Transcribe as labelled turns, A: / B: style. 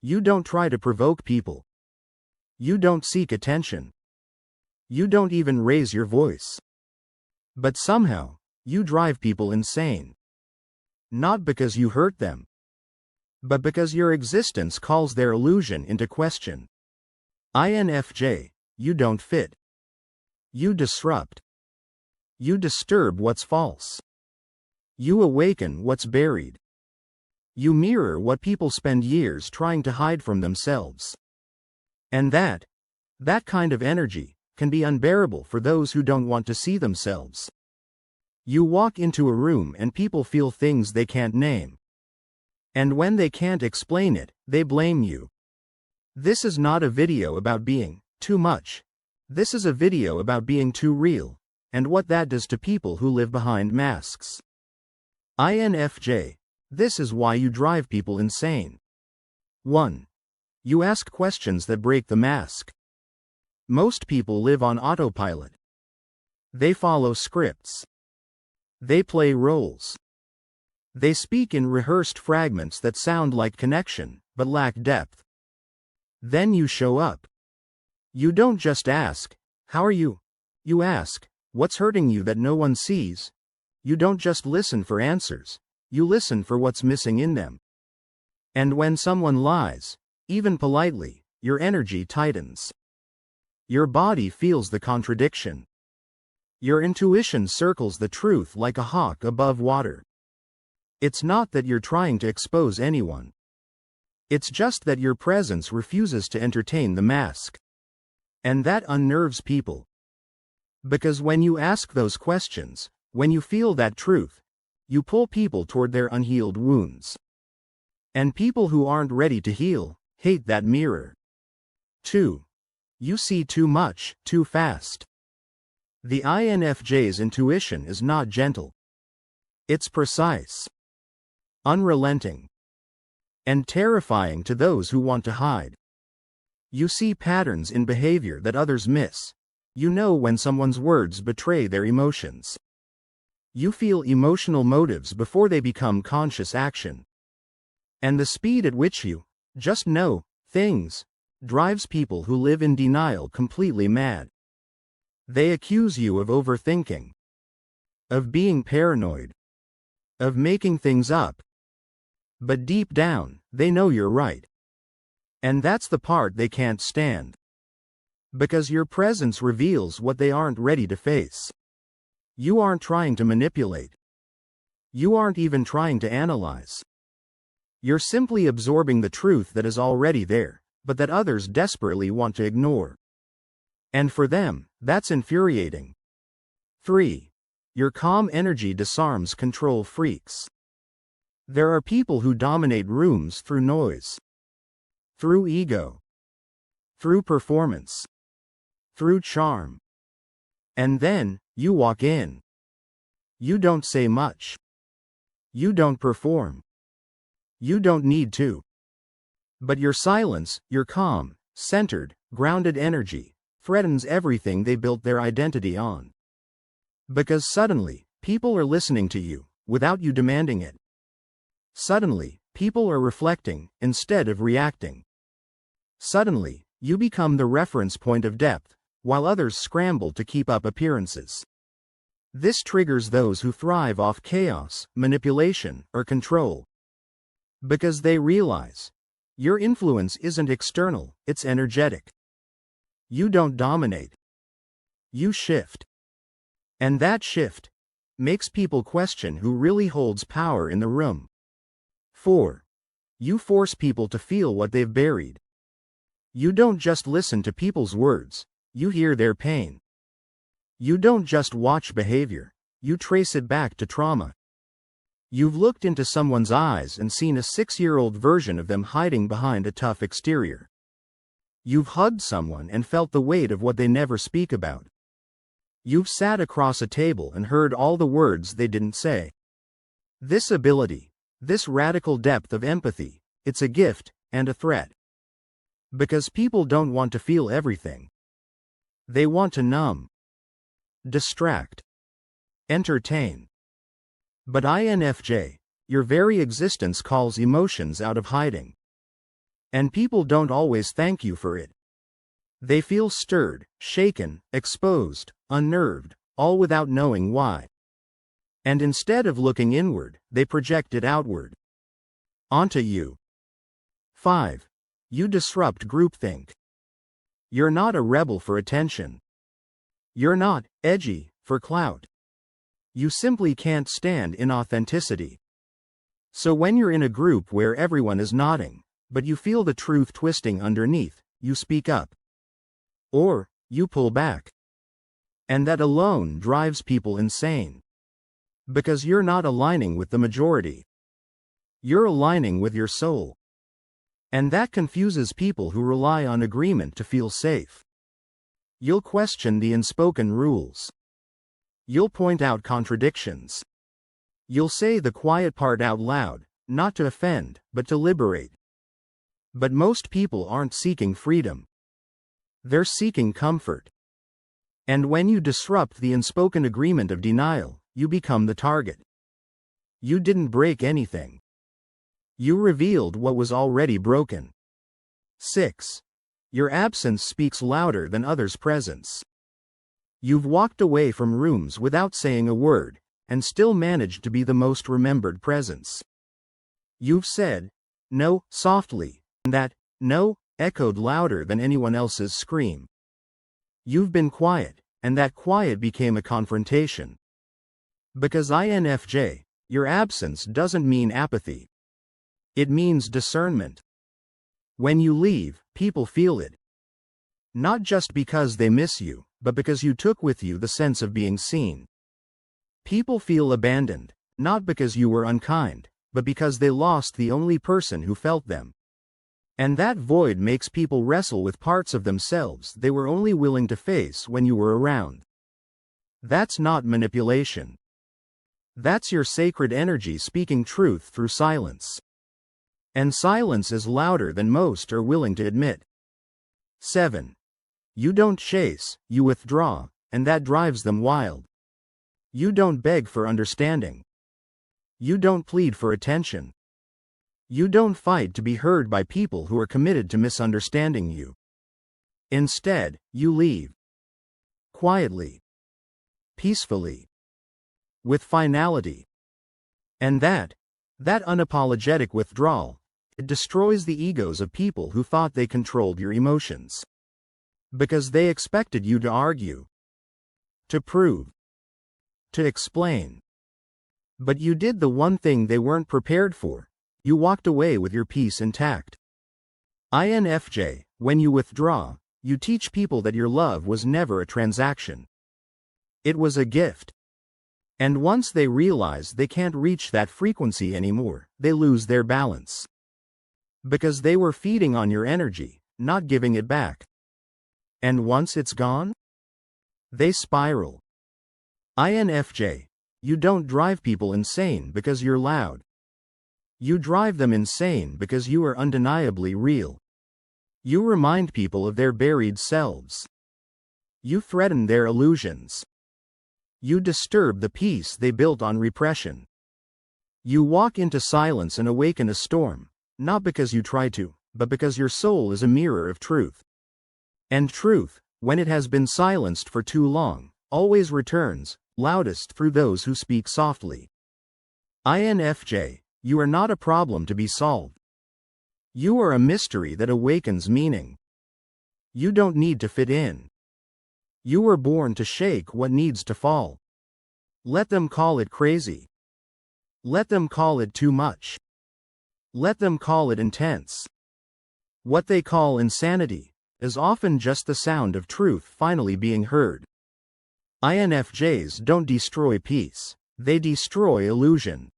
A: You don't try to provoke people. You don't seek attention. You don't even raise your voice. But somehow, you drive people insane. Not because you hurt them, but because your existence calls their illusion into question. INFJ, you don't fit. You disrupt. You disturb what's false. You awaken what's buried. You mirror what people spend years trying to hide from themselves. And that kind of energy, can be unbearable for those who don't want to see themselves. You walk into a room and people feel things they can't name. And when they can't explain it, they blame you. This is not a video about being too much. This is a video about being too real, and what that does to people who live behind masks. INFJ, this is why you drive people insane. 1. You ask questions that break the mask. Most people live on autopilot. They follow scripts. They play roles. They speak in rehearsed fragments that sound like connection, but lack depth. Then you show up. You don't just ask, "How are you?" You ask, "What's hurting you that no one sees?" You don't just listen for answers. You listen for what's missing in them. And when someone lies, even politely, your energy tightens. Your body feels the contradiction. Your intuition circles the truth like a hawk above water. It's not that you're trying to expose anyone. It's just that your presence refuses to entertain the mask. And that unnerves people. Because when you ask those questions, when you feel that truth, you pull people toward their unhealed wounds. And people who aren't ready to heal, hate that mirror. 2. You see too much, too fast. The INFJ's intuition is not gentle. It's precise, unrelenting, and terrifying to those who want to hide. You see patterns in behavior that others miss. You know when someone's words betray their emotions. You feel emotional motives before they become conscious action. And the speed at which you just know things drives people who live in denial completely mad. They accuse you of overthinking, of being paranoid, of making things up. But deep down, they know you're right. And that's the part they can't stand. Because your presence reveals what they aren't ready to face. You aren't trying to manipulate. You aren't even trying to analyze. You're simply absorbing the truth that is already there, but that others desperately want to ignore. And for them, that's infuriating. 3. Your calm energy disarms control freaks. There are people who dominate rooms through noise, through ego, through performance, through charm. And then, you walk in. You don't say much. You don't perform. You don't need to. But your silence, your calm, centered, grounded energy, threatens everything they built their identity on. Because suddenly, people are listening to you, without you demanding it. Suddenly, people are reflecting, instead of reacting. Suddenly, you become the reference point of depth, while others scramble to keep up appearances. This triggers those who thrive off chaos, manipulation, or control. Because they realize, your influence isn't external, it's energetic. You don't dominate. You shift. And that shift makes people question who really holds power in the room. 4. You force people to feel what they've buried. You don't just listen to people's words, you hear their pain. You don't just watch behavior, you trace it back to trauma. You've looked into someone's eyes and seen a 6-year-old version of them hiding behind a tough exterior. You've hugged someone and felt the weight of what they never speak about. You've sat across a table and heard all the words they didn't say. This ability, this radical depth of empathy, it's a gift and a threat. Because people don't want to feel everything. They want to numb, distract, entertain. But INFJ, your very existence calls emotions out of hiding. And people don't always thank you for it. They feel stirred, shaken, exposed, unnerved, all without knowing why. And instead of looking inward, they project it outward. Onto you. 5. You disrupt groupthink. You're not a rebel for attention. You're not edgy for clout. You simply can't stand inauthenticity. So when you're in a group where everyone is nodding, but you feel the truth twisting underneath, you speak up. Or, you pull back. And that alone drives people insane. Because you're not aligning with the majority. You're aligning with your soul. And that confuses people who rely on agreement to feel safe. You'll question the unspoken rules. You'll point out contradictions. You'll say the quiet part out loud, not to offend, but to liberate. But most people aren't seeking freedom. They're seeking comfort. And when you disrupt the unspoken agreement of denial, you become the target. You didn't break anything. You revealed what was already broken. 6. Your absence speaks louder than others' presence. You've walked away from rooms without saying a word, and still managed to be the most remembered presence. You've said, no, softly, and that, no, echoed louder than anyone else's scream. You've been quiet, and that quiet became a confrontation. Because INFJ, your absence doesn't mean apathy. It means discernment. When you leave, people feel it. Not just because they miss you, but because you took with you the sense of being seen. People feel abandoned, not because you were unkind, but because they lost the only person who felt them. And that void makes people wrestle with parts of themselves they were only willing to face when you were around. That's not manipulation. That's your sacred energy speaking truth through silence. And silence is louder than most are willing to admit. 7. You don't chase, you withdraw, and that drives them wild. You don't beg for understanding. You don't plead for attention. You don't fight to be heard by people who are committed to misunderstanding you. Instead, you leave. Quietly. Peacefully. With finality. And that unapologetic withdrawal, it destroys the egos of people who thought they controlled your emotions. Because they expected you to argue. To prove. To explain. But you did the one thing they weren't prepared for. You walked away with your peace intact. INFJ, when you withdraw, you teach people that your love was never a transaction. It was a gift. And once they realize they can't reach that frequency anymore, they lose their balance. Because they were feeding on your energy, not giving it back. And once it's gone, they spiral. INFJ, you don't drive people insane because you're loud. You drive them insane because you are undeniably real. You remind people of their buried selves. You threaten their illusions. You disturb the peace they built on repression. You walk into silence and awaken a storm, not because you try to, but because your soul is a mirror of truth. And truth, when it has been silenced for too long, always returns, loudest through those who speak softly. INFJ, you are not a problem to be solved. You are a mystery that awakens meaning. You don't need to fit in. You were born to shake what needs to fall. Let them call it crazy. Let them call it too much. Let them call it intense. What they call insanity is often just the sound of truth finally being heard. INFJs don't destroy peace, they destroy illusion.